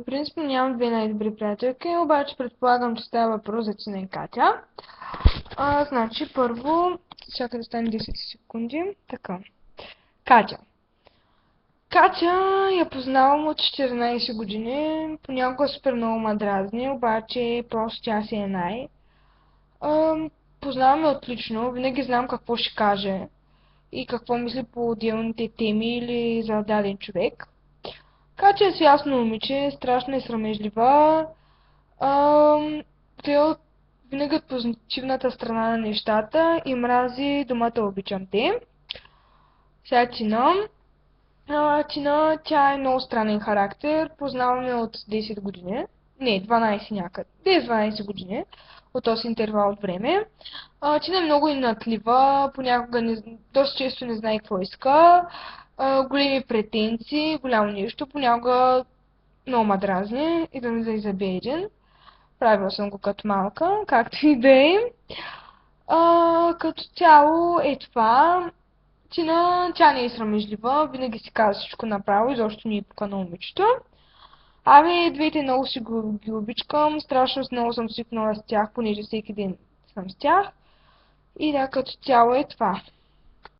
Принципно нямам две най-добри приятелки, обаче предполагам, че става въпрос за Тина и Катя. Значи, първо, чакай да стане 10 секунди. Така. Катя. Катя я познавам от 14 години, понякога супер много ма дразни, обаче просто тя си е най. Познаваме отлично, винаги знам какво ще каже и какво мисли по отделните теми или за даден човек. Катя е свясно момиче, страшно е срамежлива, гледа винаги от позитивната страна на нещата и мрази думата обичам те. Сега Тина. Тина, тя е много странен характер, познаваме от 10 години, не, 12 някъде, 10-12 години, от този интервал от време. Тина е много инатлива, понякога доста често не знае какво иска, големи претенции, голямо нещо, понякога много ма дразни и да ми излезе един. Правила съм го като малка, както и да е. Като цяло е това. Тина, тя не е срамежлива, винаги си казва всичко направо, изобщо не е пука на момичето. Двете много си ги обичкам, страшно много съм свикнала с тях, понеже всеки ден съм с тях. И да, като цяло е това.